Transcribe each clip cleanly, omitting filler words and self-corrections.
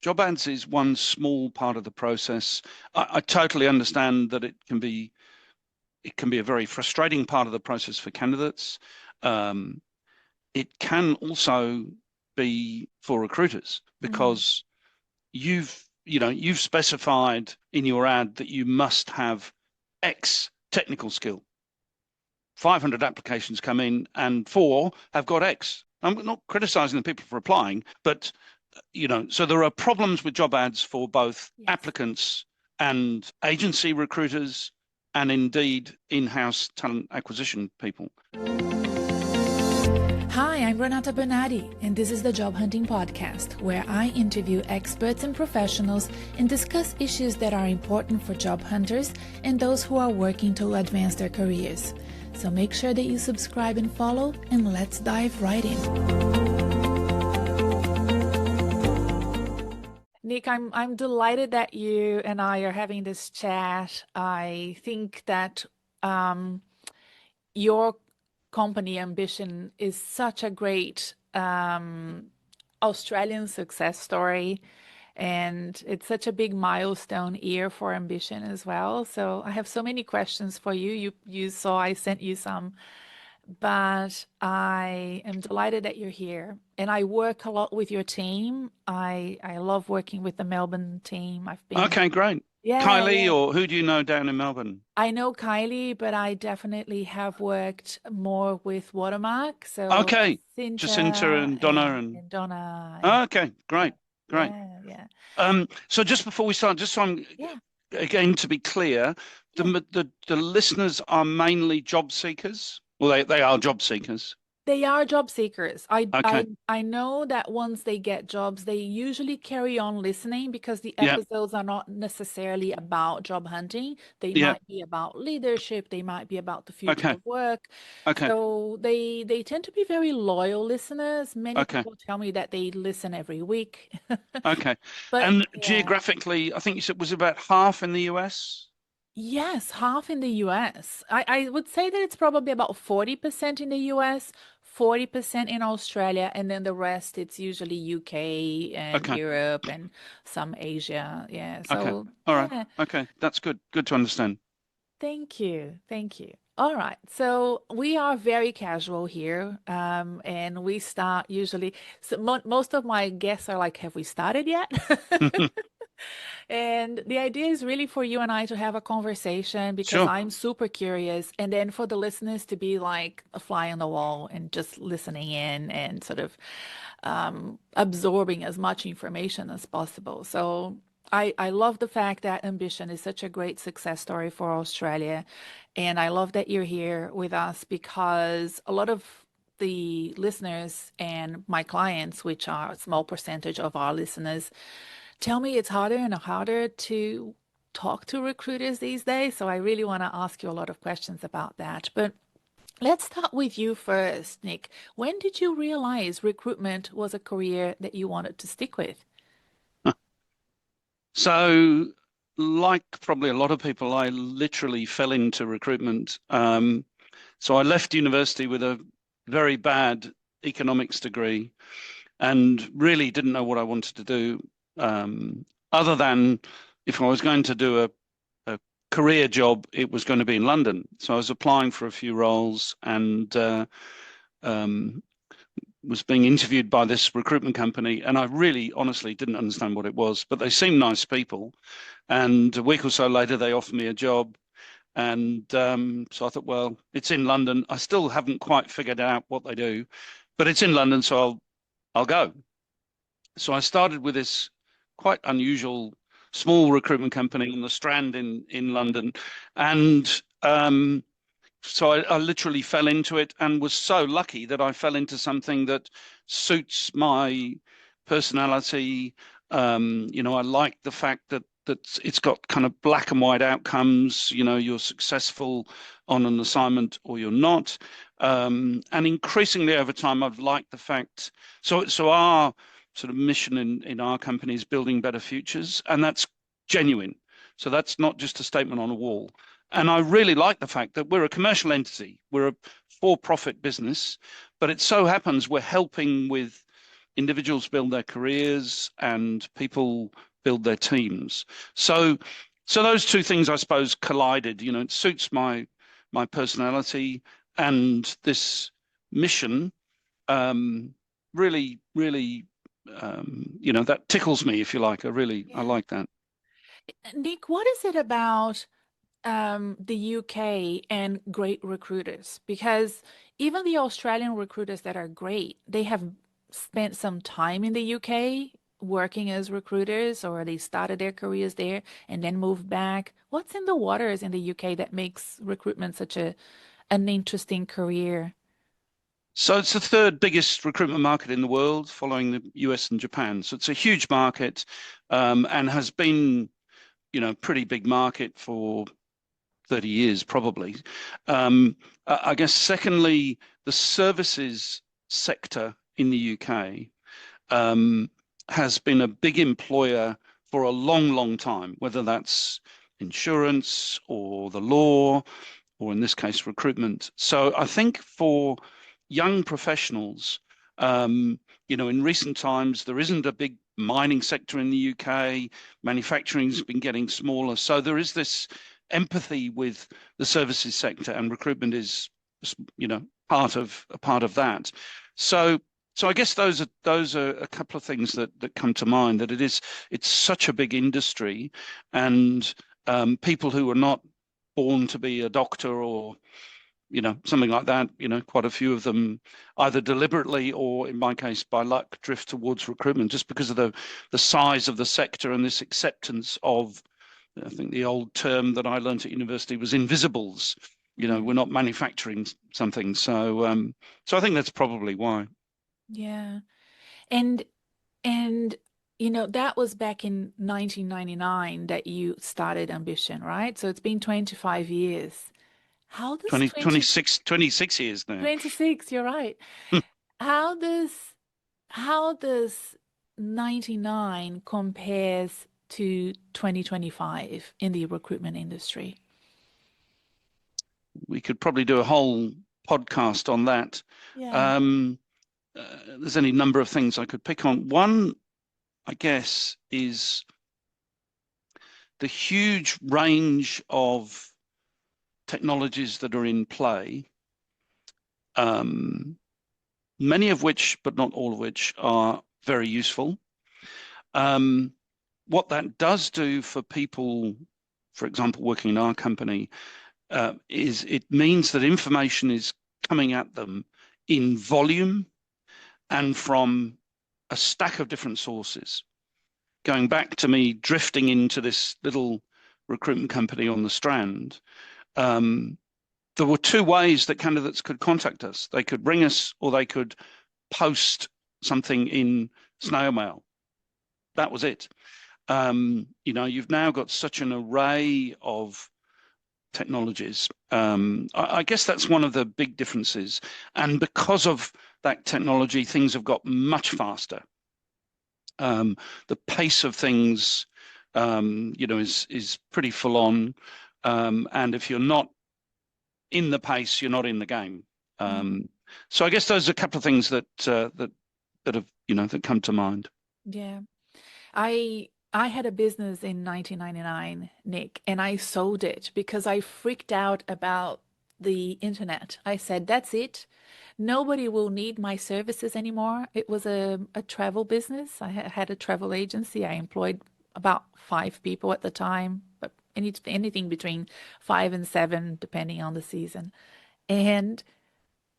job ads is one small part of the process. I totally understand that it can be a very frustrating part of the process for candidates. Um, it can also be for recruiters Mhm. because you've specified in your ad that you must have X technical skill. 500 applications come in and four have got X. I'm not criticizing the people for applying, but so there are problems with job ads for both Yes. applicants and agency recruiters and indeed in-house talent acquisition people. Hi, I'm Renata Bernardi, and this is the Job Hunting Podcast, where I interview experts and professionals and discuss issues that are important for job hunters and those who are working to advance their careers. So make sure that you subscribe and follow, and let's dive right in. Nick, I'm delighted that you and I are having this chat. I think that your company Ambition is such a great Australian success story, and it's such a big milestone year for Ambition as well. So I have so many questions for you. You saw I sent you some, but I am delighted that you're here. And I work a lot with your team. I love working with the Melbourne team. I've been, Okay, great. yeah, Kylie, yeah. or who do you know down in Melbourne? I know Kylie, but I definitely have worked more with Watermark. So Okay, Jacinta Jacinta and Donna and and Donna and okay, yeah, great, great. yeah, yeah, So just before we start, just so I'm yeah, again to be clear, yeah. the listeners are mainly job seekers. Well, they are job seekers. They are job seekers. I, I Okay, I know that once they get jobs, they usually carry on listening because the yeah, episodes are not necessarily about job hunting. They yeah, might be about leadership, they might be about the future okay, of work. okay, So they tend to be very loyal listeners. Many okay, people tell me that they listen every week. okay. But And yeah. geographically, I think you said was about half in the US. Yes, half in the US. I would say that it's probably about 40% in the US, 40% in Australia, and then the rest it's usually UK and Okay, Europe and some Asia. Yeah. okay, So, all right, yeah, okay, that's good. Good to understand. thank you. Thank you. All right. So we are very casual here. And we start usually, so most of my guests are like, have we started yet? And the idea is really for you and I to have a conversation because Sure. I'm super curious, and then for the listeners to be like a fly on the wall and just listening in and sort of absorbing as much information as possible. So I love the fact that Ambition is such a great success story for Australia. And I love that you're here with us because a lot of the listeners and my clients, which are a small percentage of our listeners, tell me it's harder and harder to talk to recruiters these days. So I really want to ask you a lot of questions about that. But let's start with you first, Nick. When did you realize recruitment was a career that you wanted to stick with? So, like probably a lot of people, I literally fell into recruitment. So I left university with a very bad economics degree and really didn't know what I wanted to do, other than if I was going to do a career job, it was going to be in London. So I was applying for a few roles and um, was being interviewed by this recruitment company, and I really honestly didn't understand what it was, but they seemed nice people. And a week or so later, they offered me a job. And so I thought, well, it's in London. I still haven't quite figured out what they do, but it's in London, so I'll go. So I started with this quite unusual small recruitment company on the Strand in London, and so I literally fell into it and was so lucky that I fell into something that suits my personality. I like the fact that it's got kind of black and white outcomes. You're successful on an assignment or you're not. And increasingly over time, I've liked the fact. So our sort of mission in our company is building better futures, and that's genuine. So that's not just a statement on a wall. And I really like the fact that we're a commercial entity, we're a for-profit business, but it so happens we're helping with individuals build their careers and people build their teams. So those two things, I suppose, collided. It suits my personality, and this mission really, really, that tickles me, if you like. I Yeah. like that. Nick, what is it about the UK and great recruiters? Because even the Australian recruiters that are great, they have spent some time in the UK working as recruiters, or they started their careers there and then moved back. What's in the waters in the UK that makes recruitment such an interesting career? So it's the third biggest recruitment market in the world, following the US and Japan. So it's a huge market, and has been, pretty big market for 30 years, probably. I guess, secondly, the services sector in the UK has been a big employer for a long, long time, whether that's insurance or the law, or in this case, recruitment. So I think for young professionals, in recent times, there isn't a big mining sector in the UK. Manufacturing's been getting smaller. So there is this empathy with the services sector, and recruitment is, part of that. So I guess those are a couple of things that come to mind. That it's such a big industry, and people who are not born to be a doctor or something like that, quite a few of them either deliberately or, in my case, by luck, drift towards recruitment just because of the size of the sector and this acceptance of, I think the old term that I learned at university was invisibles. We're not manufacturing something. So I think that's probably why. Yeah. And and that was back in 1999 that you started Ambition, right? So it's been 25 years. How does 20, 26 years now. 26, you're right. How does how does 99 compares to 2025 in the recruitment industry? We could probably do a whole podcast on that. Yeah. Um, there's any number of things I could pick on. One, I guess, is the huge range of technologies that are in play, many of which, but not all of which, are very useful. What that does do for people, for example, working in our company, is it means that information is coming at them in volume and from a stack of different sources. Going back to me drifting into this little recruitment company on the Strand, there were two ways that candidates could contact us. They could ring us, or they could post something in snail mail. That was it. You've now got such an array of technologies. I guess that's one of the big differences. And because of that technology, things have got much faster. The pace of things, is pretty full on. And if you're not in the pace, you're not in the game. So I guess those are a couple of things that have that come to mind. Yeah. I had a business in 1999, Nick, and I sold it because I freaked out about the internet. I said, that's it. Nobody will need my services anymore. It was a travel business. I had a travel agency. I employed about 5 people at the time, but anything between 5 and 7, depending on the season. And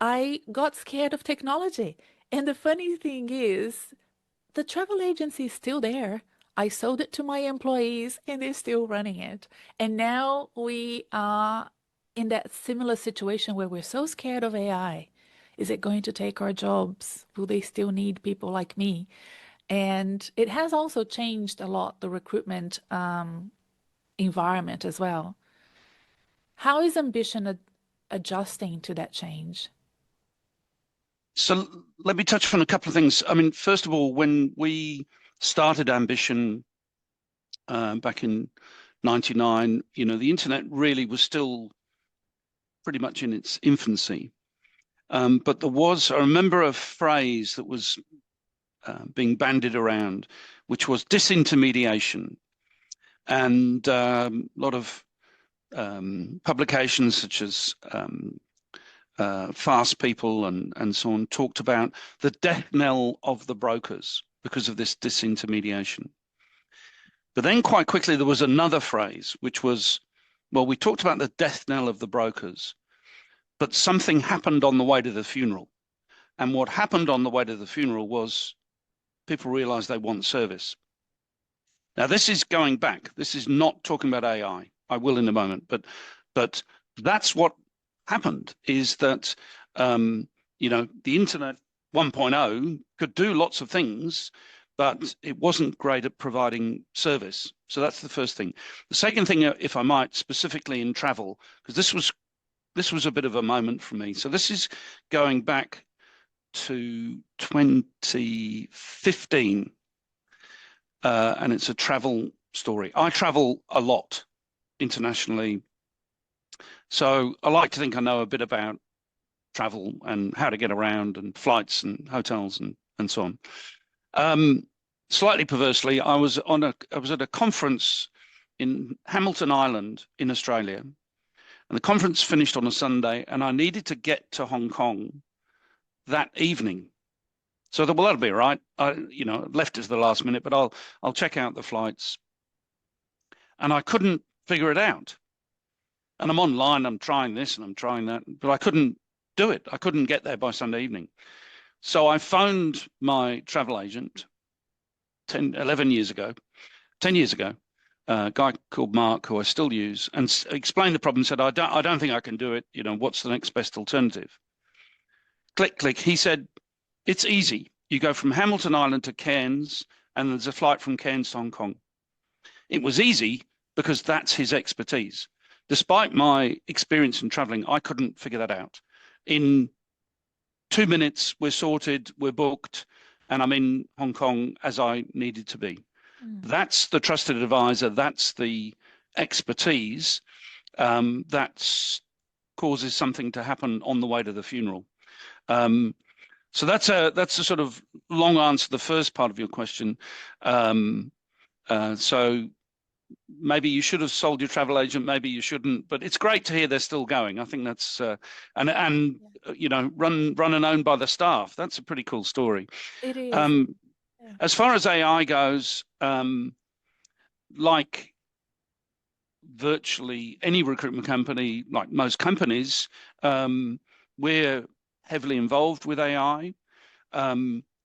I got scared of technology. And the funny thing is, the travel agency is still there. I sold it to my employees and they're still running it. And now we are in that similar situation where we're so scared of AI. Is it going to take our jobs? Will they still need people like me? And it has also changed a lot, the recruitment environment as well. How is Ambition adjusting to that change? So let me touch on a couple of things. I mean, first of all, when we started Ambition back in '99, the internet really was still pretty much in its infancy. But I remember a phrase that was being bandied around, which was disintermediation. And a lot of publications such as Fast People and so on talked about the death knell of the brokers because of this disintermediation. But then quite quickly there was another phrase, which was, well, we talked about the death knell of the brokers, but something happened on the way to the funeral. And what happened on the way to the funeral was people realized they want service. Now, this is going back. This is not talking about AI. I will in a moment, but that's what happened, is that the internet 1.0 could do lots of things, but it wasn't great at providing service. So that's the first thing. The second thing, if I might, specifically in travel, because this was a bit of a moment for me. So this is going back to 2015, and it's a travel story. I travel a lot internationally, so I like to think I know a bit about travel and how to get around and flights and hotels and so on. Slightly perversely, I was at a conference in Hamilton Island in Australia, and the conference finished on a Sunday, and I needed to get to Hong Kong that evening. So I thought, well, that'll be all right. I left it to the last minute, but I'll check out the flights. And I couldn't figure it out. And I'm online, I'm trying this and I'm trying that, but I couldn't do it. I couldn't get there by Sunday evening. So I phoned my travel agent 10 years ago, a guy called Mark, who I still use, and explained the problem, said, I don't think I can do it. What's the next best alternative? Click, click. He said, it's easy. You go from Hamilton Island to Cairns, and there's a flight from Cairns to Hong Kong. It was easy because that's his expertise. Despite my experience in traveling, I couldn't figure that out. In 2 minutes, we're sorted, we're booked, and I'm in Hong Kong as I needed to be. That's the trusted advisor. That's the expertise that causes something to happen on the way to the funeral. So that's a sort of long answer to the first part of your question. So maybe you should have sold your travel agent, maybe you shouldn't, but it's great to hear they're still going. I think that's run and owned by the staff. That's a pretty cool story. It is. As far as AI goes, like virtually any recruitment company, like most companies, we're heavily involved with AI.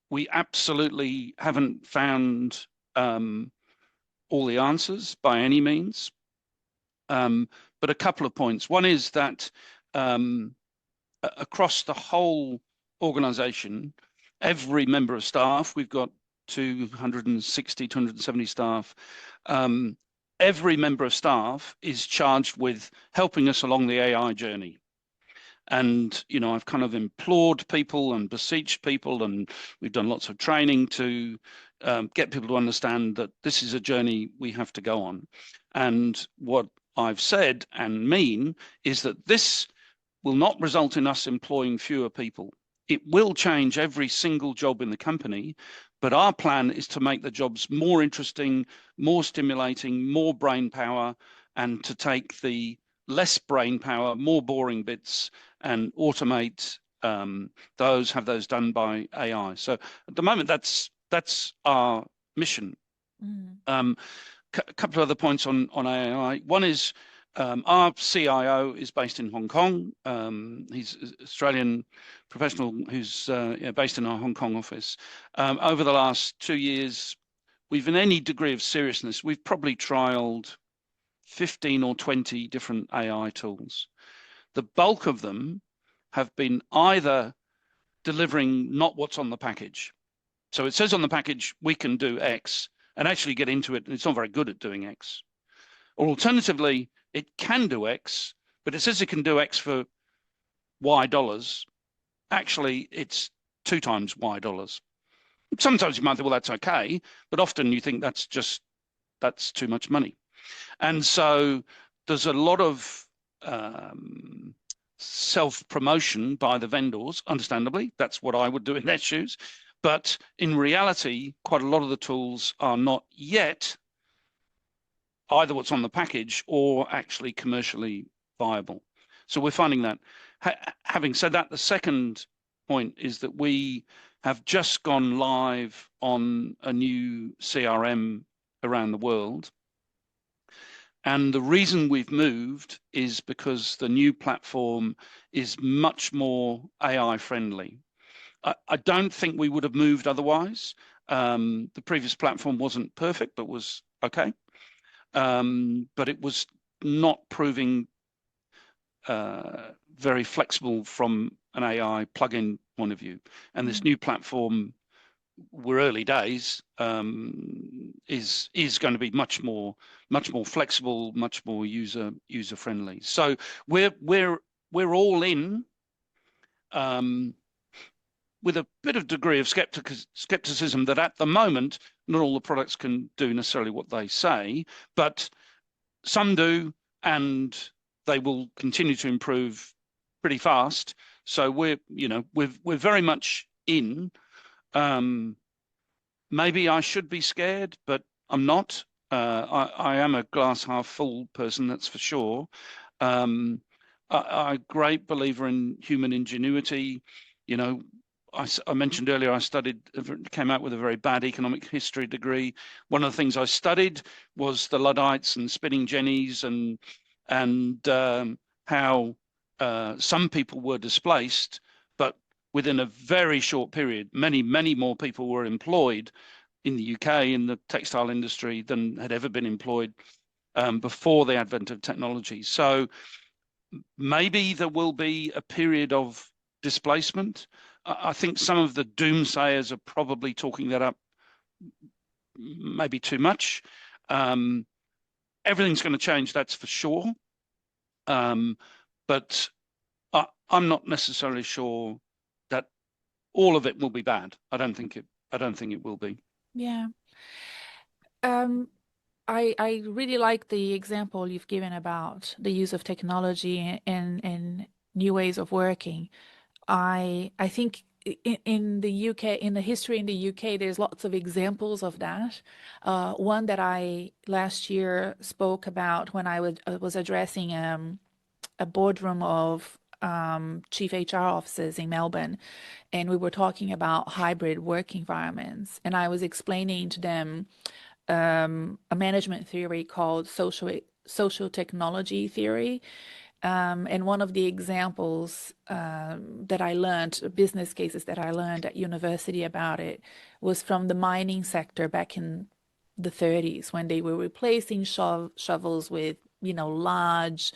We absolutely haven't found all the answers by any means. But a couple of points. One is that across the whole organization, every member of staff, we've got 260, 270 staff, every member of staff is charged with helping us along the AI journey. And, I've kind of implored people and beseeched people, and we've done lots of training to get people to understand that this is a journey we have to go on. And what I've said and mean is that this will not result in us employing fewer people. It will change every single job in the company, but our plan is to make the jobs more interesting, more stimulating, more brain power, and to take the less brain power, more boring bits and automate those, have those done by AI. So at the moment, that's our mission. A couple of other points on AI. One is our CIO is based in Hong Kong. He's an Australian professional who's based in our Hong Kong office. Over the last 2 years, we've, in any degree of seriousness, we've probably trialed 15 or 20 different AI tools. The bulk of them have been either delivering not what's on the package. So it says on the package, we can do X, and actually get into it, and it's not very good at doing X. Or alternatively, it can do X, but it says it can do X for Y dollars. Actually, it's 2 times Y dollars. Sometimes you might think, well, that's okay, but often you think that's too much money. And so there's a lot of self-promotion by the vendors, understandably. That's what I would do in their shoes. But in reality, quite a lot of the tools are not yet either what's on the package or actually commercially viable. So we're finding that. Having said that, the second point is that we have just gone live on a new CRM around the world. And the reason we've moved is because the new platform is much more AI friendly. I don't think we would have moved otherwise. The previous platform wasn't perfect, but was okay. But it was not proving very flexible from an AI plugin point of view. And this new platform, we're early days, is going to be much more flexible, much more user friendly. So we're all in. With a bit of degree of skepticism that at the moment, not all the products can do necessarily what they say, but some do, and they will continue to improve pretty fast. So we're very much in. Maybe I should be scared, but I'm not. I am a glass half full person, that's for sure. I'm a great believer in human ingenuity. You know, I mentioned earlier I came out with a very bad economic history degree. One of the things I studied was the Luddites and spinning jennies and how some people were displaced, but within a very short period, many more people were employed in the UK in the textile industry than had ever been employed before the advent of technology. So maybe there will be a period of displacement. I think some of the doomsayers are probably talking that up maybe too much. Everything's going to change, that's for sure. But I'm not necessarily sure that all of it will be bad. I don't think it will be. Yeah. I really like the example you've given about the use of technology and new ways of working. I think in the UK, in the history in the UK, there's lots of examples of that. One that I last year spoke about when I was addressing a boardroom of chief HR officers in Melbourne, and we were talking about hybrid work environments, and I was explaining to them a management theory called social technology theory. And one of the examples that I learned, business cases that I learned at university about it, was from the mining sector back in the 30s when they were replacing shovels with, large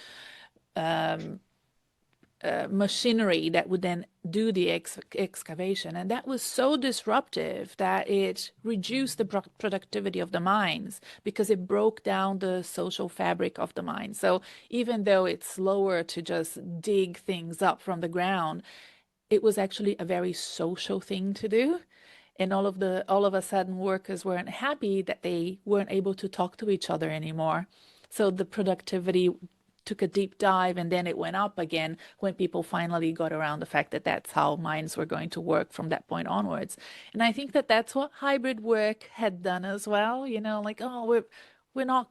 machinery that would then do the excavation. And that was so disruptive that it reduced the productivity of the mines because it broke down the social fabric of the mine. So even though it's slower to just dig things up from the ground, it was actually a very social thing to do. And all of a sudden workers weren't happy that they weren't able to talk to each other anymore. So the productivity took a deep dive, and then it went up again when people finally got around the fact that that's how mines were going to work from that point onwards. And I think that that's what hybrid work had done as well. Like, oh, we're not,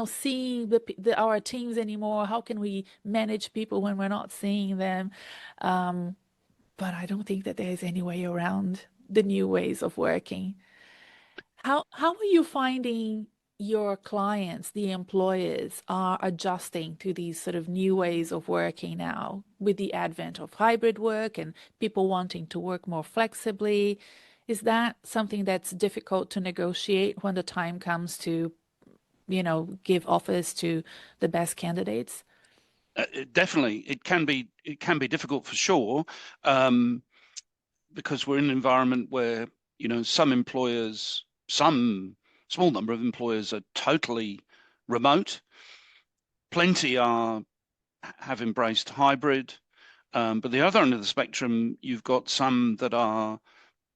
seeing our teams anymore. How can we manage people when we're not seeing them? But I don't think that there's any way around the new ways of working. How are you finding your clients, the employers, are adjusting to these sort of new ways of working now with the advent of hybrid work and people wanting to work more flexibly? Is that something that's difficult to negotiate when the time comes to, give offers to the best candidates? Definitely, it can be difficult for sure, because we're in an environment where some small number of employers are totally remote. Plenty have embraced hybrid, but the other end of the spectrum, you've got some that are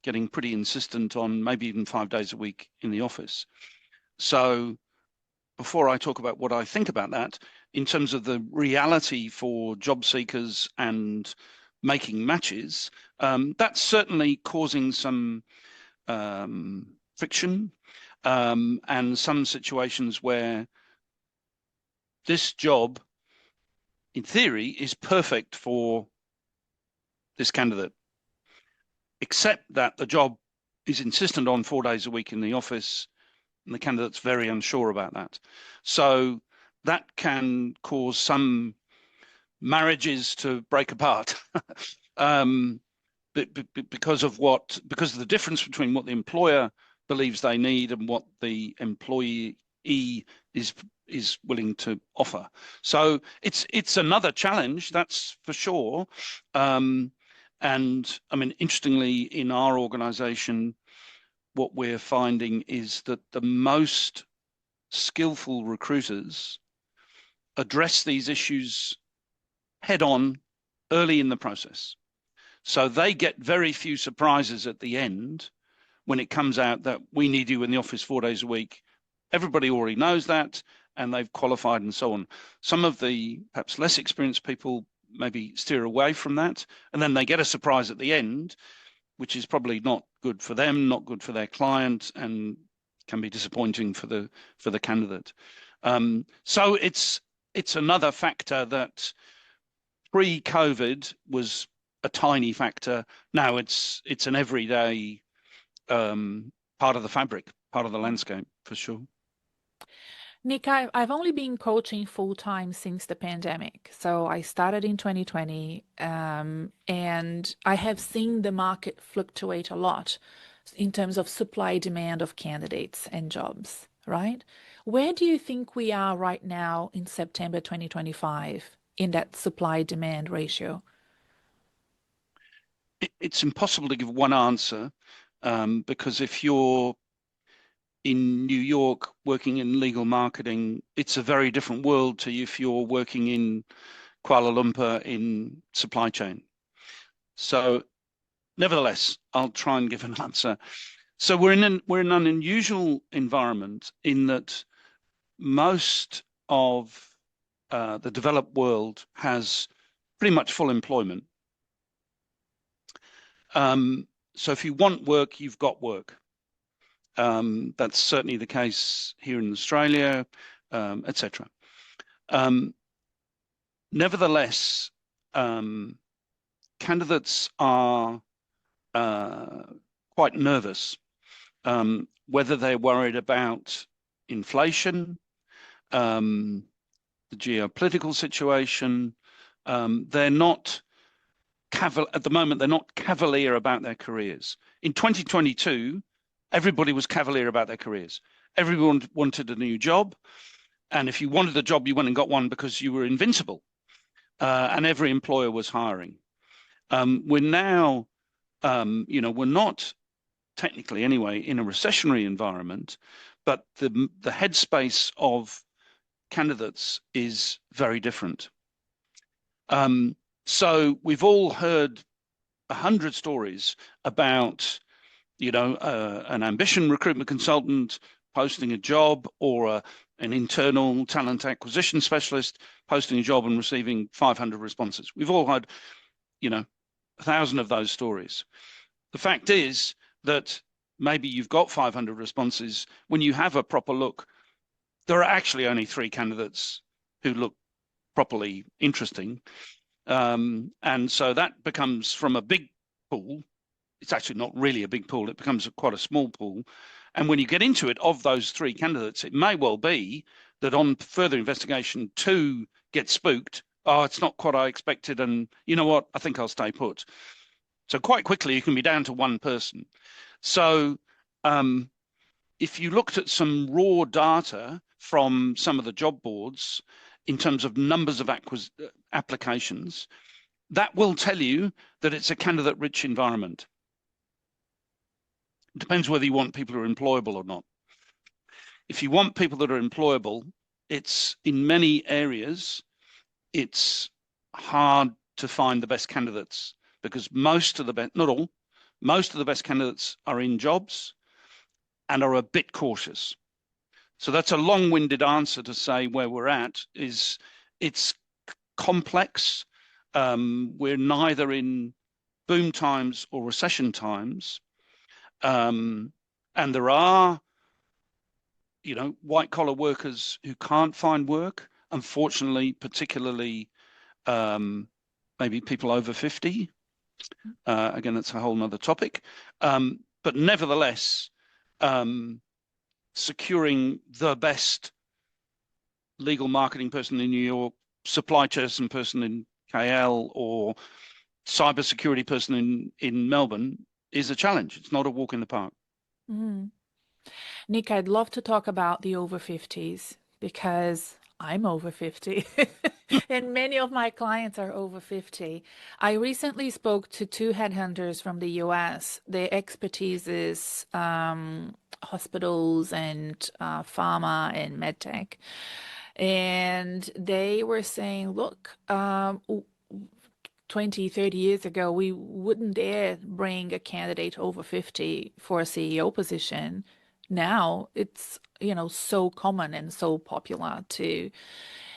getting pretty insistent on maybe even 5 days a week in the office. So before I talk about what I think about that, in terms of the reality for job seekers and making matches, that's certainly causing some friction and some situations where this job, in theory, is perfect for this candidate, except that the job is insistent on 4 days a week in the office, and the candidate's very unsure about that. So that can cause some marriages to break apart because of the difference between what the employer believes they need and what the employee is willing to offer. So it's another challenge, that's for sure. And I mean, interestingly, in our organization, what we're finding is that the most skillful recruiters address these issues head on early in the process. So they get very few surprises at the end when it comes out that we need you in the office 4 days a week. Everybody already knows that, and they've qualified and so on. Some of the perhaps less experienced people maybe steer away from that, and then they get a surprise at the end, which is probably not good for them, not good for their client, and can be disappointing for the candidate. So it's another factor that pre-COVID was a tiny factor. Now it's an everyday part of the fabric, part of the landscape, for sure. Nick, I've only been coaching full time since the pandemic. So I started in 2020, and I have seen the market fluctuate a lot in terms of supply demand of candidates and jobs, right? Where do you think we are right now in September 2025 in that supply demand ratio? It's impossible to give one answer because if you're in New York working in legal marketing, it's a very different world to if you're working in Kuala Lumpur in supply chain. So nevertheless, I'll try and give an answer. So we're in an unusual environment in that most of the developed world has pretty much full employment. So if you want work, you've got work. That's certainly the case here in Australia, etc. Nevertheless, candidates are quite nervous, whether they're worried about inflation, the geopolitical situation. They're not at the moment, they're not cavalier about their careers. In 2022, everybody was cavalier about their careers. Everyone wanted a new job. And if you wanted a job, you went and got one because you were invincible. And every employer was hiring. We're now, we're not technically anyway in a recessionary environment, but the headspace of candidates is very different. So we've all heard 100 stories about an ambition recruitment consultant posting a job, or an internal talent acquisition specialist posting a job and receiving 500 responses. We've all had, 1,000 of those stories. The fact is that maybe you've got 500 responses. When you have a proper look, there are actually only 3 candidates who look properly interesting. And so that becomes, from a big pool, it's actually not really a big pool, it becomes quite a small pool. And when you get into it, of those 3 candidates, it may well be that on further investigation, 2 get spooked. Oh, it's not what I expected. And you know what? I think I'll stay put. So quite quickly, you can be down to 1 person. So if you looked at some raw data from some of the job boards in terms of numbers of applications, that will tell you that it's a candidate-rich environment. It depends whether you want people who are employable or not. If you want people that are employable, it's in many areas, it's hard to find the best candidates because most of the best, not all, most of the best candidates are in jobs and are a bit cautious. So that's a long-winded answer to say where we're at is it's complex. We're neither in boom times or recession times. And there are, white collar workers who can't find work, unfortunately, particularly maybe people over 50. Again, that's a whole nother topic. But nevertheless, securing the best legal marketing person in New York, supply chain person in KL, or cybersecurity person in Melbourne is a challenge. It's not a walk in the park. Mm. Nick, I'd love to talk about the over 50s because I'm over 50 and many of my clients are over 50. I recently spoke to two headhunters from the US. Their expertise is hospitals and pharma and medtech. And they were saying, look, 20, 30 years ago, we wouldn't dare bring a candidate over 50 for a CEO position. Now it's, so common and so popular to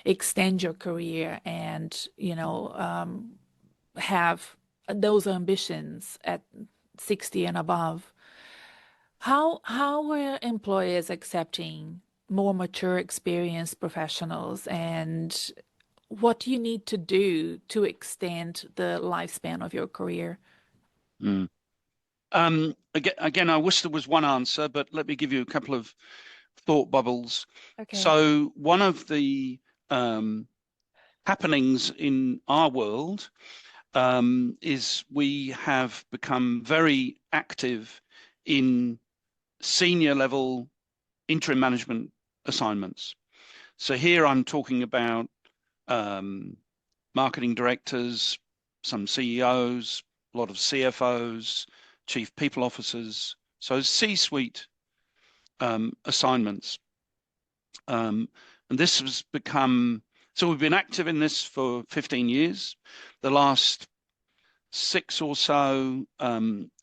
extend your career and, have those ambitions at 60 and above. How are employers accepting more mature, experienced professionals, and what do you need to do to extend the lifespan of your career? Mm. Again, I wish there was one answer, but let me give you a couple of thought bubbles. Okay. So one of the happenings in our world is we have become very active in senior level interim management assignments. So here I'm talking about marketing directors, some CEOs, a lot of CFOs, chief people officers, so C-suite assignments. And this has become, so we've been active in this for 15 years. The last 6 or so,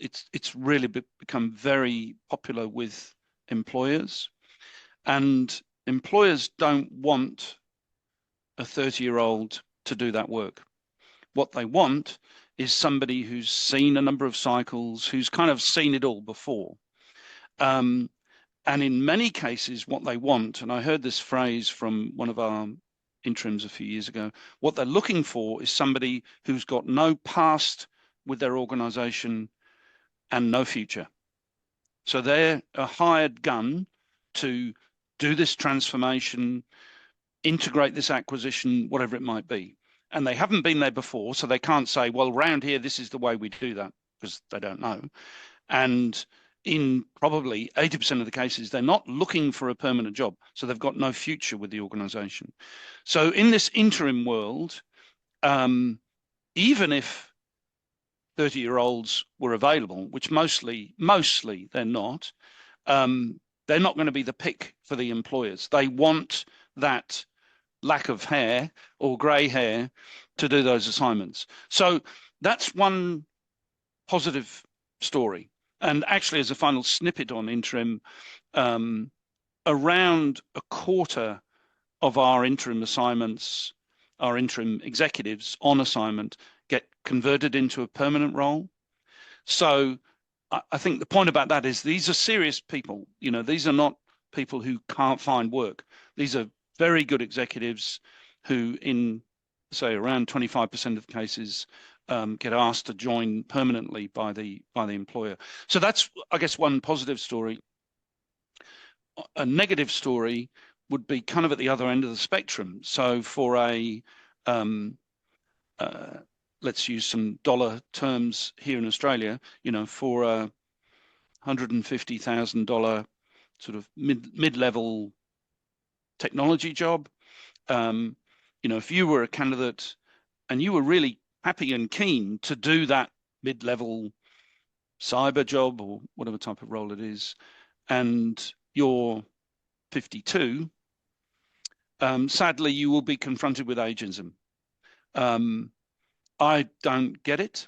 it's really become very popular with employers. And employers don't want a 30-year-old to do that work. What they want is somebody who's seen a number of cycles, who's kind of seen it all before. And in many cases, what they want, and I heard this phrase from one of our interims a few years ago, what they're looking for is somebody who's got no past with their organization and no future. So they're a hired gun to do this transformation, integrate this acquisition, whatever it might be. And they haven't been there before, so they can't say, well, around here, this is the way we do that, because they don't know. And in probably 80% of the cases, they're not looking for a permanent job, so they've got no future with the organization. So in this interim world, even if 30-year-olds were available, which mostly they're not going to be the pick for the employers. They want that lack of hair or grey hair to do those assignments. So that's one positive story. And actually, as a final snippet on interim, around a quarter of our interim assignments, our interim executives on assignment get converted into a permanent role. So I think the point about that is these are serious people. These are not people who can't find work. These are very good executives who, in say around 25% of cases, get asked to join permanently by the employer. So that's, I guess, one positive story. A negative story would be kind of at the other end of the spectrum. So for let's use some dollar terms here in Australia, for a $150,000 sort of mid-level technology job, if you were a candidate and you were really happy and keen to do that mid-level cyber job or whatever type of role it is, and you're 52, sadly, you will be confronted with ageism. I don't get it.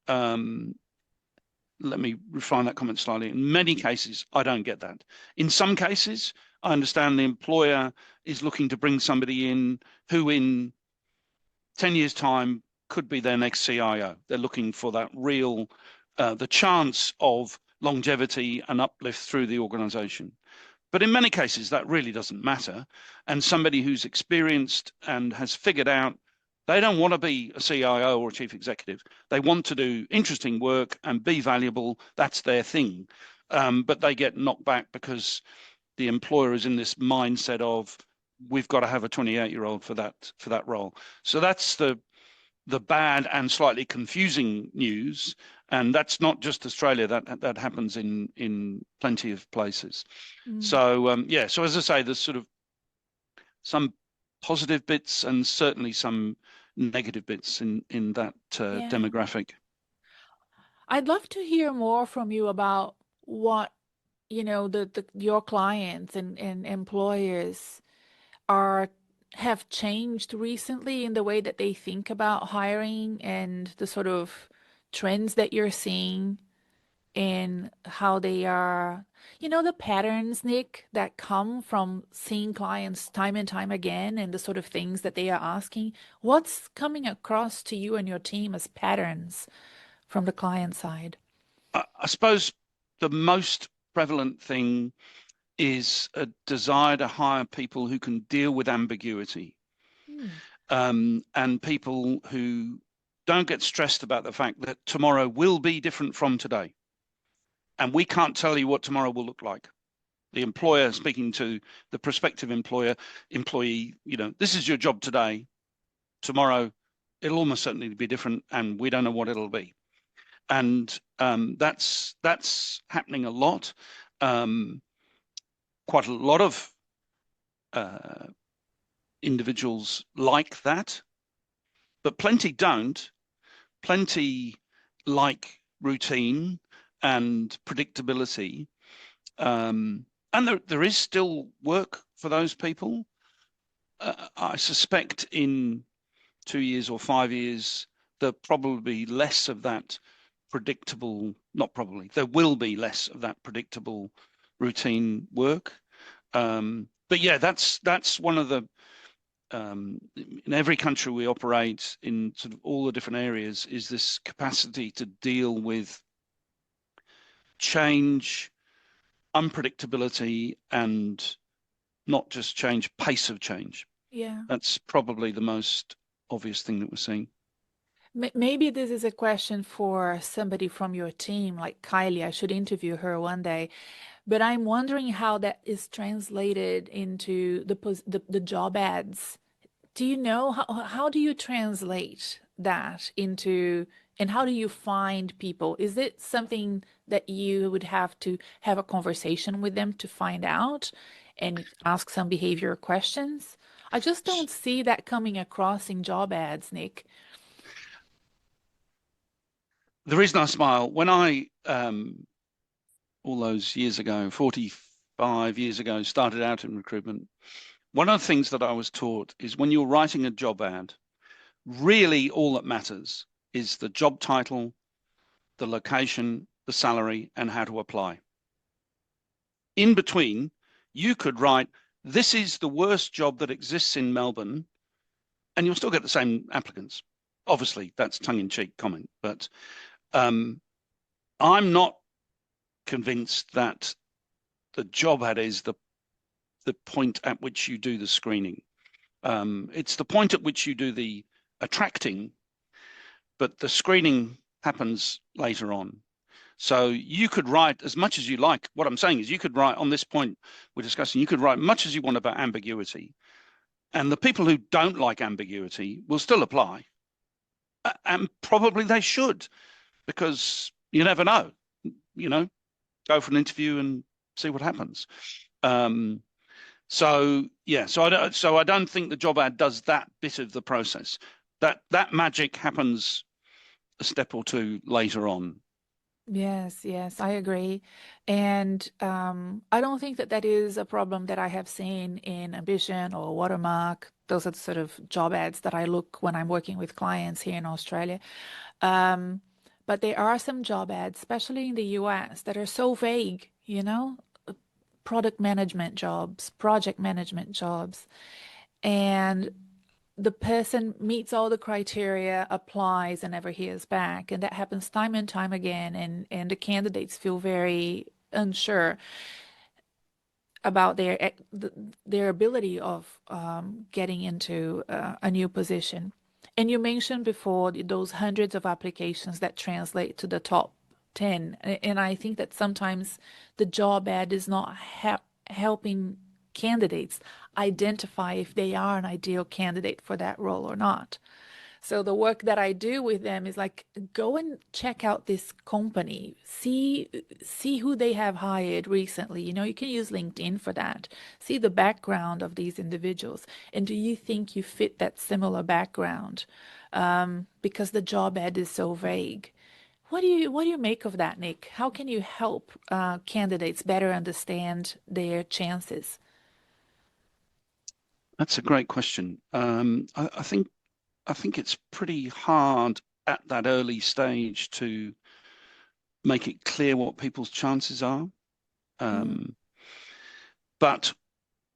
Let me refine that comment slightly. In many cases, I don't get that. In some cases, I understand the employer is looking to bring somebody in who in 10 years' time could be their next CIO. They're looking for that real, the chance of longevity and uplift through the organization. But in many cases, that really doesn't matter. And somebody who's experienced and has figured out they don't want to be a CIO or a chief executive. They want to do interesting work and be valuable. That's their thing. But they get knocked back because the employer is in this mindset of we've got to have a 28-year-old for that role. So that's the bad and slightly confusing news. And that's not just Australia. That happens in plenty of places. So yeah. So as I say, there's sort of some positive bits and certainly some negative bits in that Yeah. demographic. I'd love to hear more from you about what, your clients and employers have changed recently in the way that they think about hiring and the sort of trends that you're seeing in how they are, the patterns, Nick, that come from seeing clients time and time again and the sort of things that they are asking. What's coming across to you and your team as patterns from the client side? I suppose the most prevalent thing is a desire to hire people who can deal with ambiguity, and people who don't get stressed about the fact that tomorrow will be different from today. And we can't tell you what tomorrow will look like. The employer speaking to the prospective employee, this is your job today. Tomorrow, it'll almost certainly be different, and we don't know what it'll be. And that's happening a lot. Quite a lot of individuals like that, but plenty don't. Plenty like routine and predictability. And there is still work for those people. I suspect in 2 years or 5 years, there'll probably be less of that predictable, not probably, there will be less of that predictable routine work. But yeah, that's one of the, in every country we operate in sort of all the different areas is this capacity to deal with change, unpredictability, and not just change, pace of change. Yeah. That's probably the most obvious thing that we're seeing. Maybe this is a question for somebody from your team, like Kylie. I should interview her one day. But I'm wondering how that is translated into the job ads. Do you know how do you translate that into, and how do you find people? Is it something that you would have to have a conversation with them to find out and ask some behavior questions? I just don't see that coming across in job ads, Nick. The reason I smile, when I, all those years ago, 45 years ago, started out in recruitment, one of the things that I was taught is when you're writing a job ad, really all that matters is the job title, the location, the salary, and how to apply. In between, you could write, this is the worst job that exists in Melbourne, and you'll still get the same applicants. Obviously, that's tongue-in-cheek comment, but I'm not convinced that the job ad is the point at which you do the screening. It's the point at which you do the attracting, but the screening happens later on. So you could write as much as you like. What I'm saying is you could write on this point we're discussing, you could write much as you want about ambiguity. And the people who don't like ambiguity will still apply. And probably they should, because you never know, go for an interview and see what happens. So yeah, so I don't think the job ad does that bit of the process. That magic happens a step or two later on. Yes, I agree. And I don't think that is a problem that I have seen in Ambition or Watermark. Those are the sort of job ads that I look when I'm working with clients here in Australia. But there are some job ads, especially in the US, that are so vague, product management jobs, project management jobs. And the person meets all the criteria, applies, and never hears back. And that happens time and time again. And the candidates feel very unsure about their ability of getting into a new position. And you mentioned before those hundreds of applications that translate to the top 10. And I think that sometimes the job ad is not helping candidates identify if they are an ideal candidate for that role or not. So the work that I do with them is like, go and check out this company, see who they have hired recently. You know, you can use LinkedIn for that. See the background of these individuals, and do you think you fit that similar background? Because the job ad is so vague. What do you make of that, Nick? How can you help candidates better understand their chances? That's a great question. I think it's pretty hard at that early stage to make it clear what people's chances are. Mm, Um, but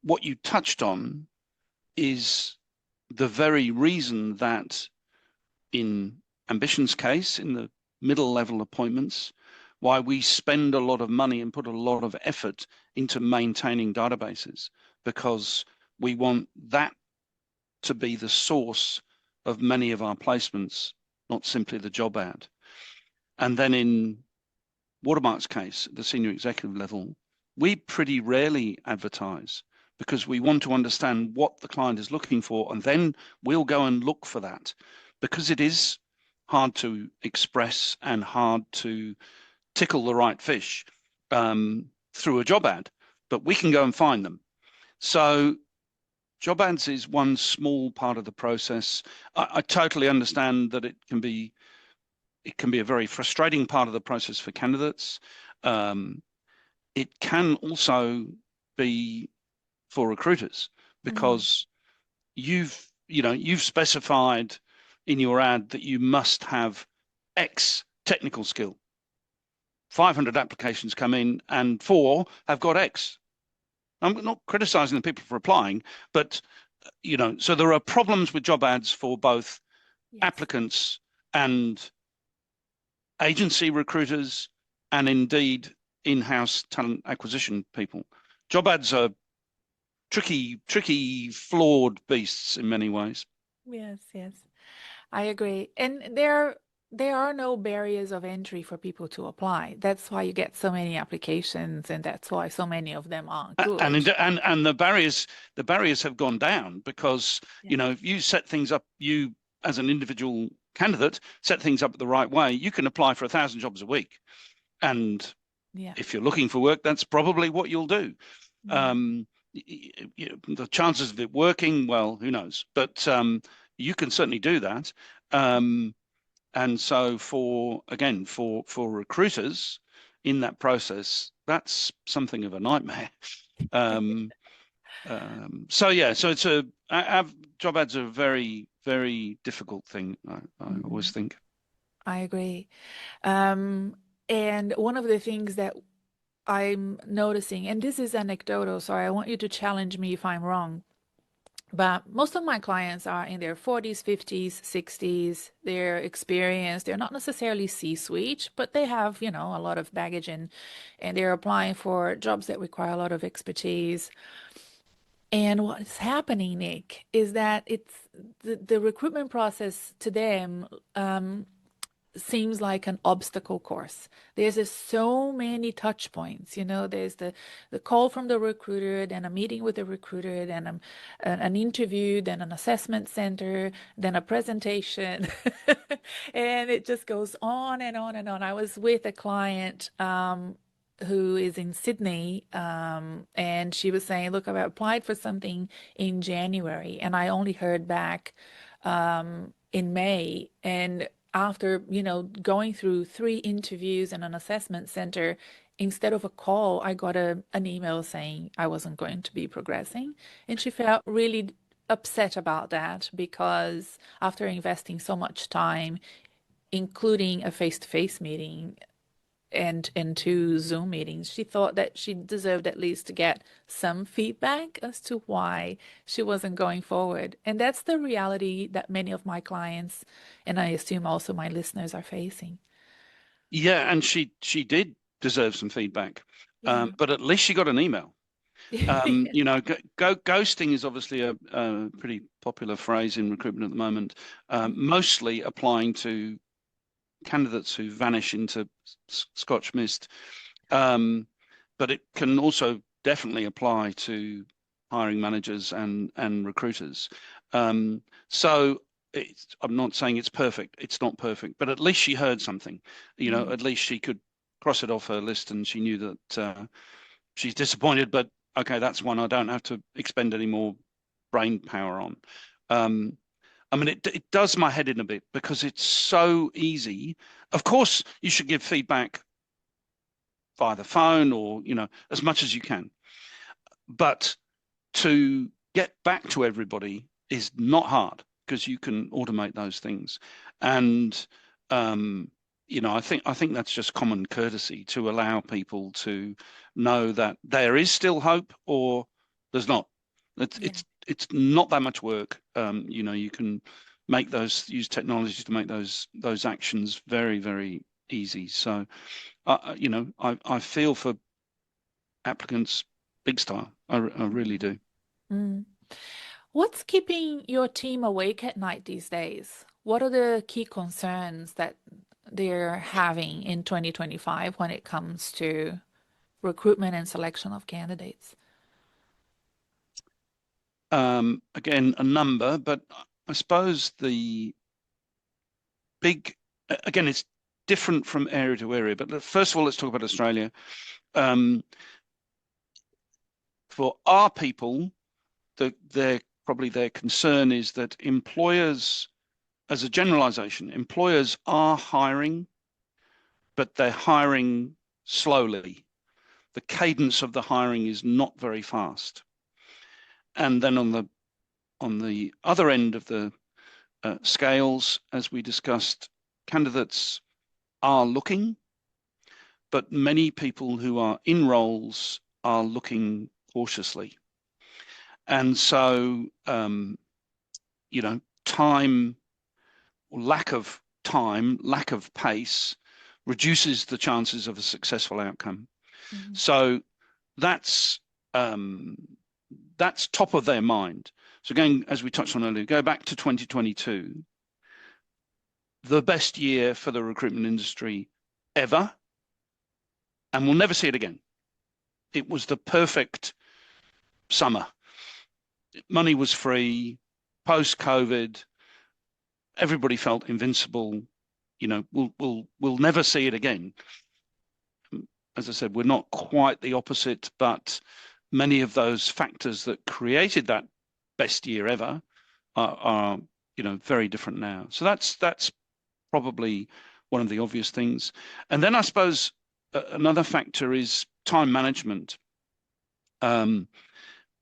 what you touched on is the very reason that in Ambition's case, in the middle level appointments, why we spend a lot of money and put a lot of effort into maintaining databases, because we want that to be the source of many of our placements, not simply the job ad. And then in Watermark's case, the senior executive level, we pretty rarely advertise because we want to understand what the client is looking for, and then we'll go and look for that, because it is hard to express and hard to tickle the right fish through a job ad, but we can go and find them. So job ads is one small part of the process. I totally understand that it can be a very frustrating part of the process for candidates. Um, it can also be for recruiters, mm, because you've specified in your ad that you must have X technical skill. 500 applications come in and 4 have got X. I'm not criticizing the people for applying, but so there are problems with job ads for both yes. applicants and agency recruiters, and indeed in-house talent acquisition people. Job ads are tricky, flawed beasts in many ways. Yes, yes. I agree. And there are no barriers of entry for people to apply. That's why you get so many applications, and that's why so many of them aren't good. And the barriers have gone down, because Yes. if you set things up, you as an individual candidate set things up the right way, you can apply for 1,000 jobs a week. And Yeah. if you're looking for work, that's probably what you'll do. Mm. Um, the chances of it working, well, who knows? But you can certainly do that. Um, and so for recruiters in that process, that's something of a nightmare. Um, so yeah, so job ads are a very, very difficult thing, I always Mhm. think. I agree. Um, and one of the things that I'm noticing, and this is anecdotal, so I want you to challenge me if I'm wrong. But most of my clients are in their 40s, 50s, 60s. They're experienced. They're not necessarily C-suite, but they have, a lot of baggage and they're applying for jobs that require a lot of expertise. And what's happening, Nick, is that it's the recruitment process to them seems like an obstacle course. There's just so many touch points. There's the call from the recruiter, then a meeting with the recruiter, then an interview, then an assessment center, then a presentation. And it just goes on and on and on. I was with a client who is in Sydney, and she was saying, look, I've applied for something in January, and I only heard back in May. And after, going through 3 interviews and an assessment center, instead of a call, I got an email saying I wasn't going to be progressing. And she felt really upset about that because after investing so much time, including a face-to-face meeting, and into Zoom meetings. She thought that she deserved at least to get some feedback as to why she wasn't going forward. And that's the reality that many of my clients, and I assume also my listeners, are facing. Yeah, and she did deserve some feedback, Yeah. but at least she got an email. Yeah. You know, ghosting is obviously a pretty popular phrase in recruitment at the moment, mostly applying to candidates who vanish into Scotch mist. But it can also definitely apply to hiring managers and recruiters. So I'm not saying it's perfect. It's not perfect, but at least she heard something. You know, Mm. at least she could cross it off her list, and she knew that she's disappointed. But okay, that's one I don't have to expend any more brain power on. Um, I mean, it does my head in a bit because it's so easy. Of course, you should give feedback via the phone or, you know, as much as you can. But to get back to everybody is not hard because you can automate those things. And um, you know, I think that's just common courtesy to allow people to know that there is still hope or there's not. It's Yeah. it's it's not that much work. You know, you can make use technology to make those actions very, very easy. So, you know, I feel for applicants big style. I really do. Mm. What's keeping your team awake at night these days? What are the key concerns that they're having in 2025 when it comes to recruitment and selection of candidates? Again, a number, but I suppose the big, again, it's different from area to area. But first of all, let's talk about Australia. Um, for our people, their concern is that employers, as a generalization, employers are hiring, but they're hiring slowly. The cadence of the hiring is not very fast. And then on the other end of the scales, as we discussed, candidates are looking, but many people who are in roles are looking cautiously. And so, you know, lack of pace reduces the chances of a successful outcome. Mhm. So that's um, that's top of their mind. So again, as we touched on earlier, go back to 2022, the best year for the recruitment industry ever, and we'll never see it again. It was the perfect summer. Money was free, post-COVID, everybody felt invincible. You know, we'll never see it again. As I said, we're not quite the opposite, but many of those factors that created that best year ever are you know, very different now. So that's probably one of the obvious things. And then I suppose another factor is time management. Um,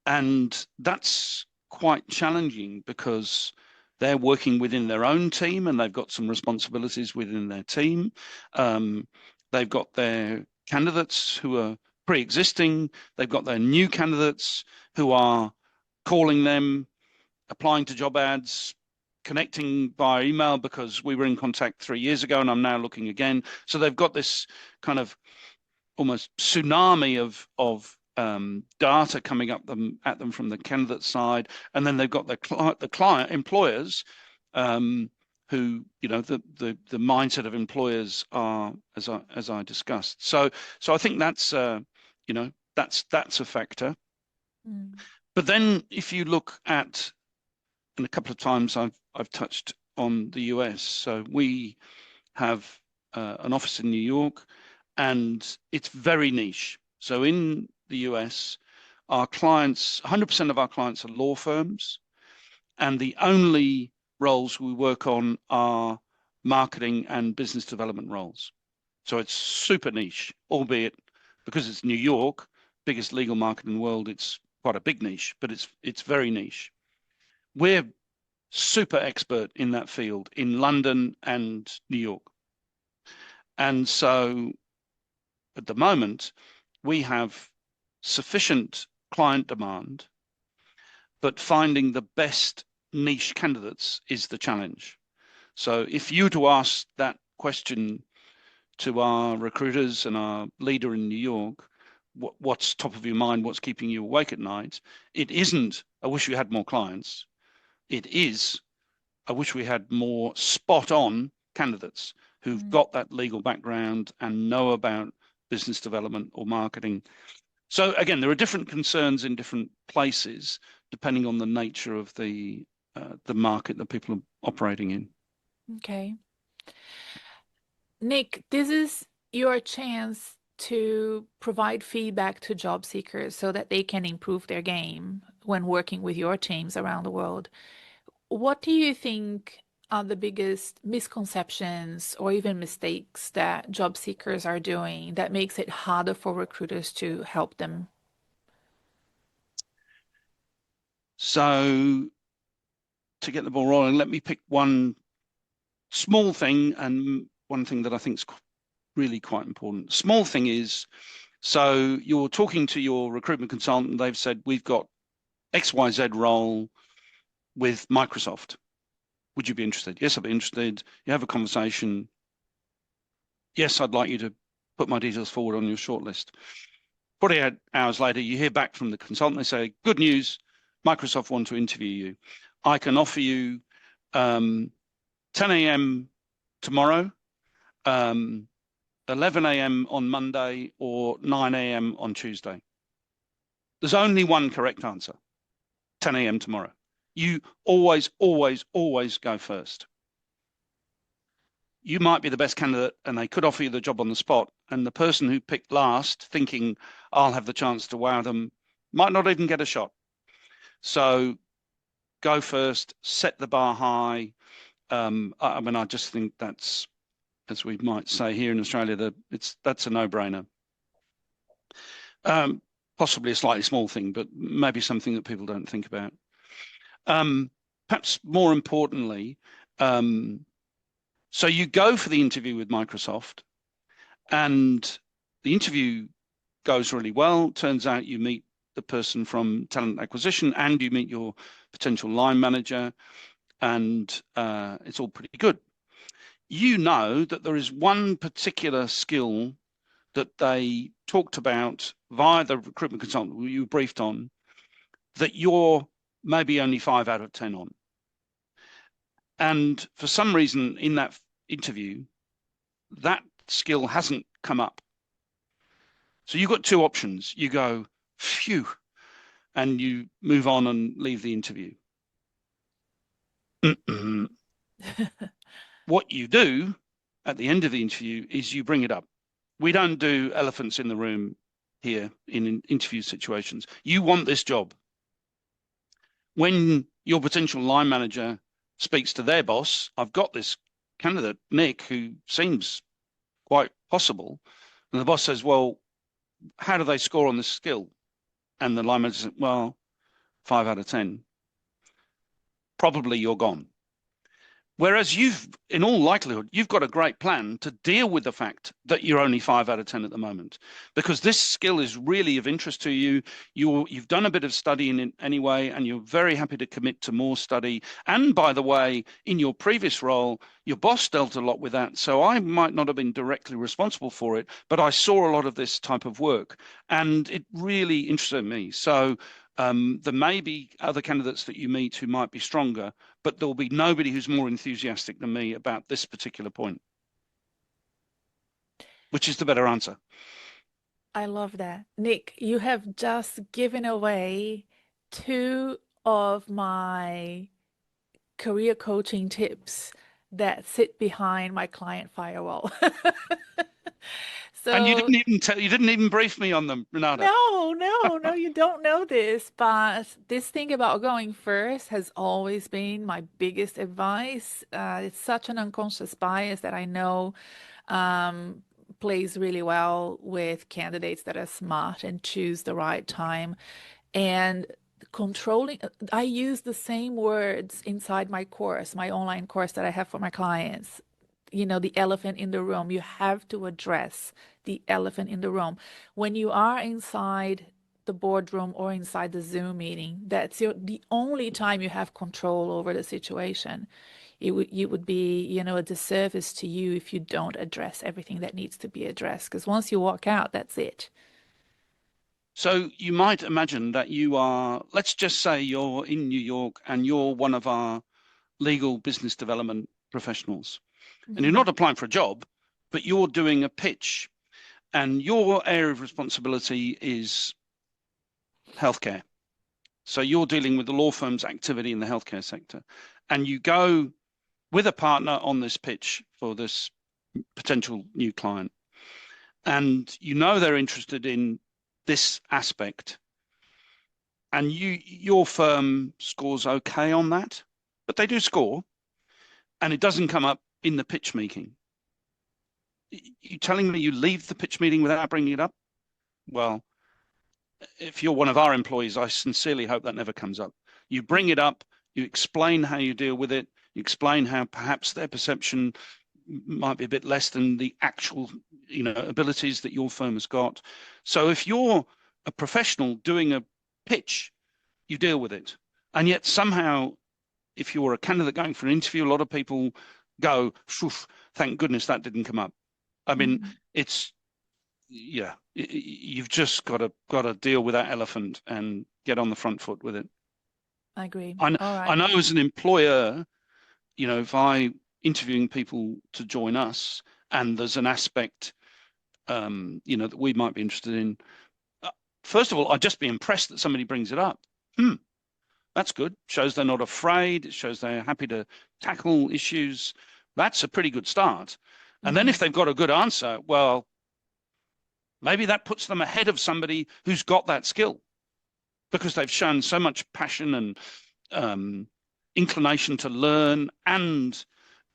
and that's quite challenging because they're working within their own team and they've got some responsibilities within their team. They've got their candidates who are pre-existing. They've got their new candidates who are calling them, applying to job ads, connecting via email because we were in contact 3 years ago and I'm now looking again. So they've got this kind of almost tsunami of data coming at them from the candidate side, and then they've got the client employers, who, you know, the mindset of employers are as I discussed. So I think that's you know, that's a factor. Mm. But then if you look at, and a couple of times I've touched on the US, so we have an office in New York, and it's very niche. So in the US, our clients, 100% of our clients are law firms, and the only roles we work on are marketing and business development roles. So it's super niche, albeit because it's New York, biggest legal market in the world, it's quite a big niche, but it's very niche. We're super expert in that field in London and New York. And so at the moment, we have sufficient client demand, but finding the best niche candidates is the challenge. So if you were to ask that question to our recruiters and our leader in New York, what's top of your mind, what's keeping you awake at night, it isn't, I wish we had more clients. It is, I wish we had more spot on candidates who've got that legal background and know about business development or marketing. So again, there are different concerns in different places, depending on the nature of the market that people are operating in. Okay. Nick, this is your chance to provide feedback to job seekers so that they can improve their game when working with your teams around the world. What do you think are the biggest misconceptions or even mistakes that job seekers are doing that makes it harder for recruiters to help them? So to get the ball rolling, let me pick one small thing and one thing that I think is really quite important. Small thing is, so you're talking to your recruitment consultant, they've said, we've got XYZ role with Microsoft. Would you be interested? Yes, I'd be interested. You have a conversation. Yes, I'd like you to put my details forward on your shortlist. 48 hours later, you hear back from the consultant. They say, good news, Microsoft want to interview you. I can offer you 10 a.m. tomorrow, 11 a.m. on Monday, or 9 a.m. on Tuesday. There's only one correct answer, 10 a.m. tomorrow. You always, always, always go first. You might be the best candidate and they could offer you the job on the spot. And the person who picked last, thinking I'll have the chance to wow them, might not even get a shot. So go first, set the bar high. I mean, I just think that's, as we might say here in Australia, that's a no-brainer. Possibly a slightly small thing, but maybe something that people don't think about. Perhaps more importantly, so you go for the interview with Microsoft and the interview goes really well. Turns out you meet the person from talent acquisition and you meet your potential line manager and it's all pretty good. You know that there is one particular skill that they talked about via the recruitment consultant you were briefed on that you're maybe only 5 out of 10 on. And for some reason in that interview, that skill hasn't come up. So you've got two options. You go, phew, and you move on and leave the interview. What you do at the end of the interview is you bring it up. We don't do elephants in the room here in interview situations. You want this job. When your potential line manager speaks to their boss, I've got this candidate, Nick, who seems quite possible. And the boss says, well, how do they score on this skill? And the line manager says, well, 5 out of 10. Probably you're gone. Whereas in all likelihood, you've got a great plan to deal with the fact that you're only 5 out of 10 at the moment, because this skill is really of interest to you. You've done a bit of study in it anyway, and you're very happy to commit to more study. And by the way, in your previous role, your boss dealt a lot with that. So I might not have been directly responsible for it, but I saw a lot of this type of work and it really interested me. So there may be other candidates that you meet who might be stronger, but there'll be nobody who's more enthusiastic than me about this particular point. Which is the better answer? I love that. Nick, you have just given away two of my career coaching tips that sit behind my client firewall. And you So didn't even brief me on them, Renata. no, you don't know this, but this thing about going first has always been my biggest advice. It's such an unconscious bias that I know plays really well with candidates that are smart and choose the right time. And controlling, I use the same words inside my course, my online course that I have for my clients. the elephant in the room. You have to address the elephant in the room. When you are inside the boardroom or inside the Zoom meeting, that's the only time you have control over the situation. It would be, a disservice to you if you don't address everything that needs to be addressed. Because once you walk out, that's it. So you might imagine that you are, let's just say you're in New York and you're one of our legal business development professionals, and you're Hmm. not applying for a job, but you're doing a pitch, and your area of responsibility is healthcare. So you're dealing with the law firm's activity in the healthcare sector, and you go with a partner on this pitch for this potential new client, and they're interested in this aspect, and your firm scores okay on that, but they do score, and it doesn't come up in the pitch meeting. You telling me you leave the pitch meeting without bringing it up? Well, if you're one of our employees, I sincerely hope that never comes up. You bring it up, you explain how you deal with it, you explain how perhaps their perception might be a bit less than the actual, abilities that your firm has got. So if you're a professional doing a pitch, you deal with it. And yet somehow, if you're a candidate going for an interview, a lot of people go, thank goodness that didn't come up. I mean, Hmm. it's, yeah, you've just got to deal with that elephant and get on the front foot with it. I agree. I, All I right. know as an employer, if I interviewing people to join us and there's an aspect, that we might be interested in, uh, first of all, I'd just be impressed that somebody brings it up. That's good. Shows they're not afraid. It shows they're happy to tackle issues. That's a pretty good start. And then if Hmm. they've got a good answer, well, maybe that puts them ahead of somebody who's got that skill because they've shown so much passion and um, inclination to learn and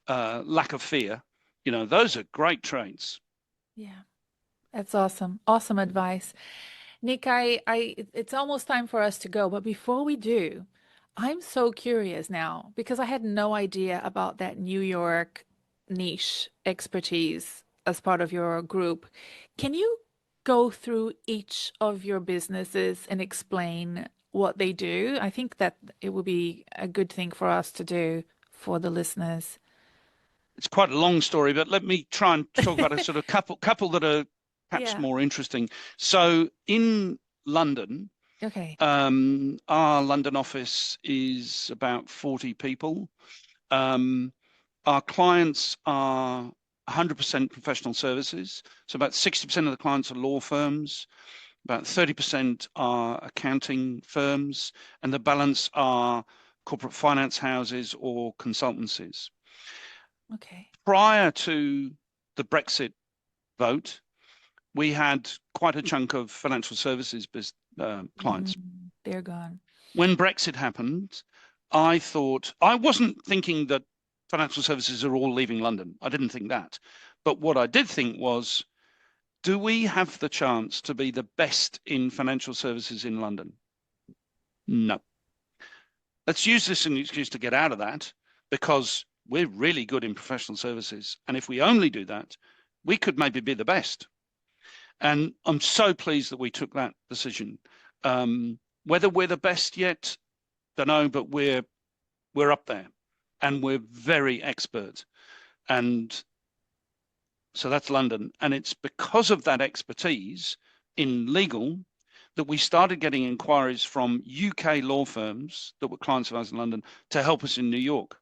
lack of fear. Those are great traits. Yeah, that's awesome. Awesome advice. Nick, it's almost time for us to go, but before we do, I'm so curious now because I had no idea about that New York niche expertise as part of your group. Can you go through each of your businesses and explain what they do? I think that it would be a good thing for us to do for the listeners. It's quite a long story, but let me try and talk about a sort of couple that are perhaps Yeah. more interesting. So in London, Okay. our London office is about 40 people. Um, our clients are 100% professional services. So about 60% of the clients are law firms, about 30% are accounting firms, and the balance are corporate finance houses or consultancies. Okay. Prior to the Brexit vote, we had quite a chunk of financial services clients. They're gone. When Brexit happened, I wasn't thinking that financial services are all leaving London. I didn't think that. But what I did think was, do we have the chance to be the best in financial services in London? No. Let's use this as an excuse to get out of that because we're really good in professional services. And if we only do that, we could maybe be the best. And I'm so pleased that we took that decision. Whether we're the best yet, don't know, but we're up there and we're very expert. And so that's London. And it's because of that expertise in legal that we started getting inquiries from UK law firms that were clients of ours in London to help us in New York.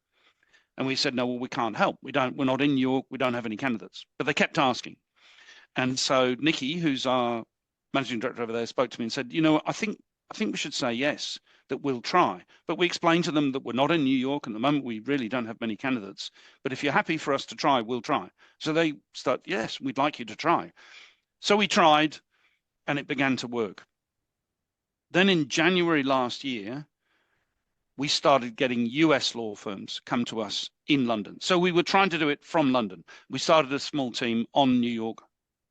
And we said, no, well, we can't help. We're not in New York. We don't have any candidates. But they kept asking. And so Nikki, who's our managing director over there, spoke to me and said, I think we should say yes, that we'll try. But we explained to them that we're not in New York. And at the moment, we really don't have many candidates. But if you're happy for us to try, we'll try. So they start, yes, we'd like you to try. So we tried and it began to work. Then in January last year, we started getting US law firms come to us in London. So we were trying to do it from London. We started a small team on New York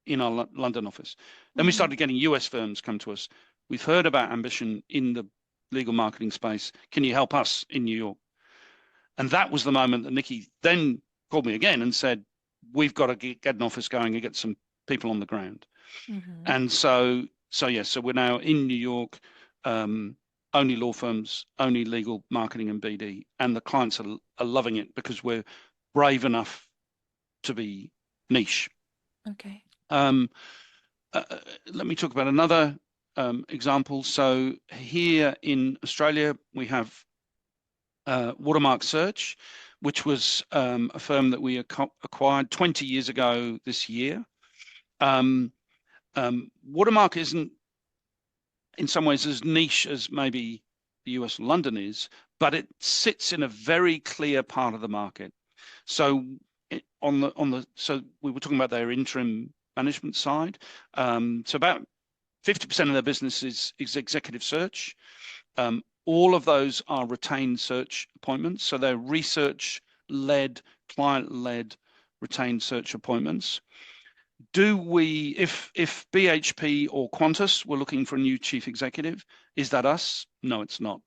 in our London office. Then we Hmm. started getting US firms come to us. We've heard about ambition in the legal marketing space. Can you help us in New York? And that was the moment that Nikki then called me again and said, we've got to get an office going and get some people on the ground. Mm-hmm. And so we're now in New York, only law firms, only legal, marketing, and BD, and the clients are loving it because we're brave enough to be niche. Okay. Let me talk about another example. So here in Australia, we have Watermark Search, which was a firm that we acquired 20 years ago this year. Watermark isn't in some ways as niche as maybe the US or London is, but it sits in a very clear part of the market. So so we were talking about their interim management side. So about 50% of their business is executive search. All of those are retained search appointments. So they're research-led, client-led, retained search appointments. If BHP or Qantas were looking for a new chief executive, is that us? No, it's not.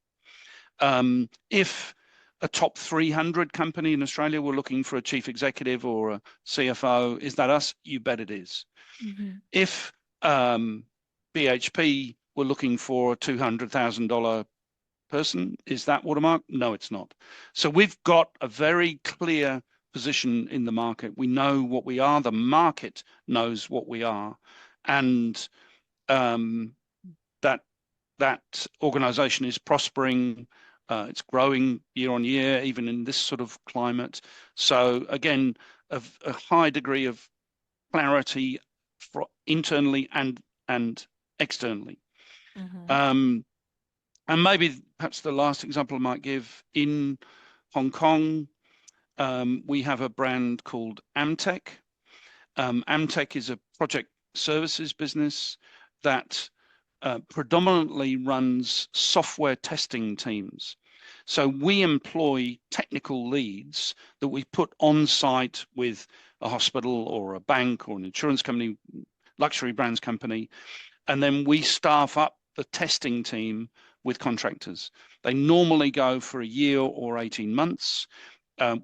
If a top 300 company in Australia were looking for a chief executive or a CFO, is that us? You bet it is. Mm-hmm. If BHP were looking for a $200,000 person, is that Watermark? No, it's not. So we've got a very clear position in the market. We know what we are. The market knows what we are, and that organization is prospering. It's growing year on year, even in this sort of climate. So again, a high degree of clarity internally and externally. Mm-hmm. And maybe perhaps the last example I might give, in Hong Kong, we have a brand called Amtech. Amtech is a project services business that predominantly runs software testing teams. So we employ technical leads that we put on site with a hospital or a bank or an insurance company, luxury brands company, and then we staff up the testing team with contractors. They normally go for a year or 18 months.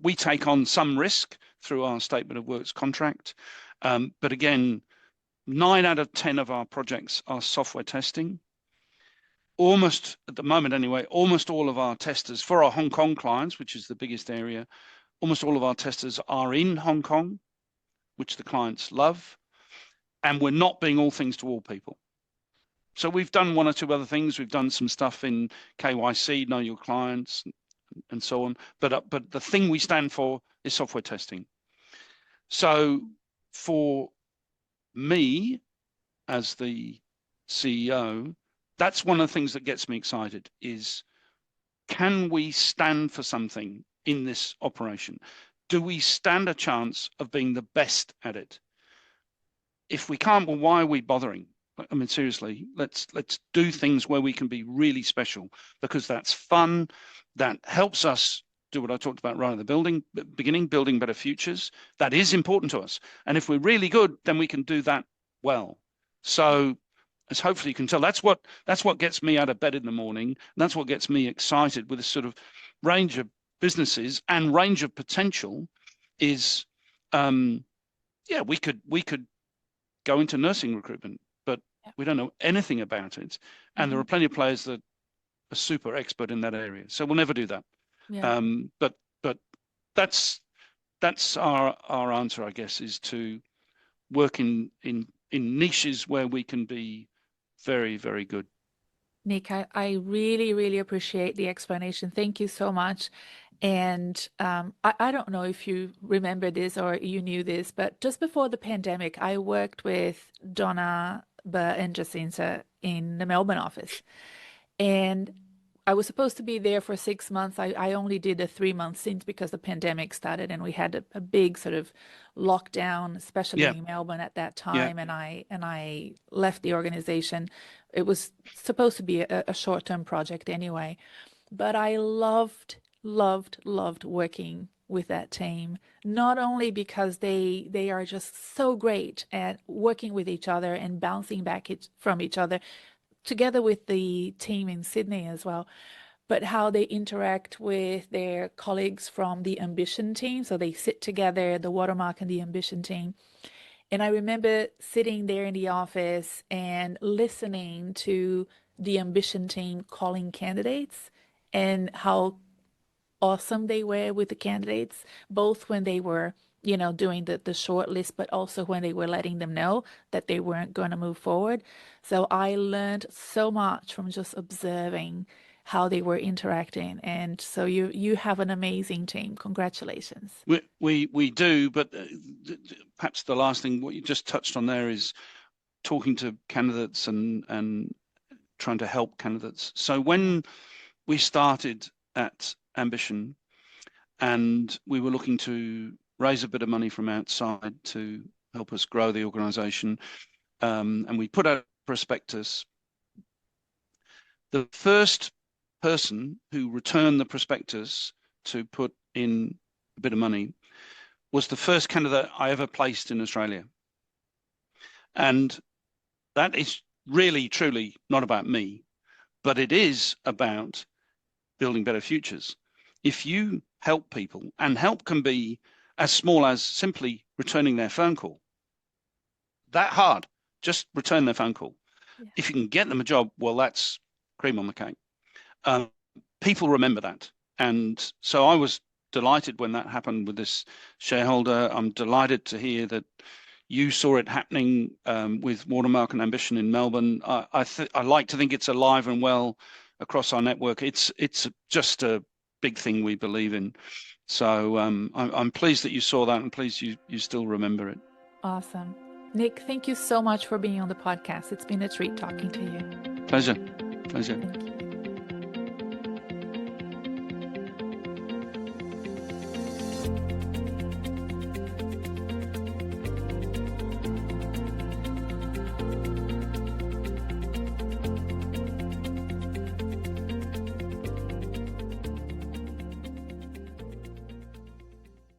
We take on some risk through our statement of works contract. But again, 9 out of 10 of our projects are software testing. Almost, at the moment anyway, almost all of our testers, for our Hong Kong clients, which is the biggest area, almost all of our testers are in Hong Kong, which the clients love. And we're not being all things to all people. So we've done one or two other things. We've done some stuff in KYC, know your clients, and so on. But the thing we stand for is software testing. So for me, as the CEO, that's one of the things that gets me excited is, can we stand for something in this operation? Do we stand a chance of being the best at it? If we can't, well, why are we bothering? I mean, seriously, let's do things where we can be really special, because that's fun. That helps us do what I talked about right at the beginning, building better futures. That is important to us. And if we're really good, then we can do that well. So as hopefully you can tell, that's what gets me out of bed in the morning. And that's what gets me excited with this sort of range of businesses and range of potential is, we could go into nursing recruitment, but we don't know anything about it. And there are plenty of players that are super expert in that area. So we'll never do that. Yeah. But that's our answer, I guess, is to work in niches where we can be very, very good. Nick, I really, really appreciate the explanation. Thank you so much. And I don't know if you remember this or you knew this, but just before the pandemic, I worked with Donna and Jacinta in the Melbourne office. And I was supposed to be there for 6 months. I only did a 3-month stint because the pandemic started and we had a big sort of lockdown, especially in Melbourne at that time. And I left the organization. It was supposed to be a short-term project anyway, but I loved working with that team, not only because they are just so great at working with each other and bouncing back from each other, together with the team in Sydney as well. but how they interact with their colleagues from the ambition team. So they sit together, the Watermark and the ambition team. And I remember sitting there in the office and listening to the ambition team calling candidates and how awesome they were with the candidates, both when they were, doing the short list, but also when they were letting them know that they weren't going to move forward. So I learned so much from just observing how they were interacting. And so you have an amazing team. Congratulations. We do, but perhaps the last thing, what you just touched on there, is talking to candidates and trying to help candidates. So when we started at Ambition and we were looking to raise a bit of money from outside to help us grow the organization, and we put out a prospectus, the first person who returned the prospectus to put in a bit of money was the first candidate I ever placed in Australia. And that is really, truly not about me, but it is about building better futures. If you help people, and help can be as small as simply returning their phone call, that hard, just return their phone call. Yeah. If you can get them a job, well, that's cream on the cake. People remember that. And so I was delighted when that happened with this shareholder. I'm delighted to hear that you saw it happening with Watermark and Ambition in Melbourne. I like to think it's alive and well across our network. It's just a big thing we believe in. So I'm pleased that you saw that, and pleased you still remember it. Awesome. Nick, thank you so much for being on the podcast. It's been a treat talking to you. Pleasure. Thank you.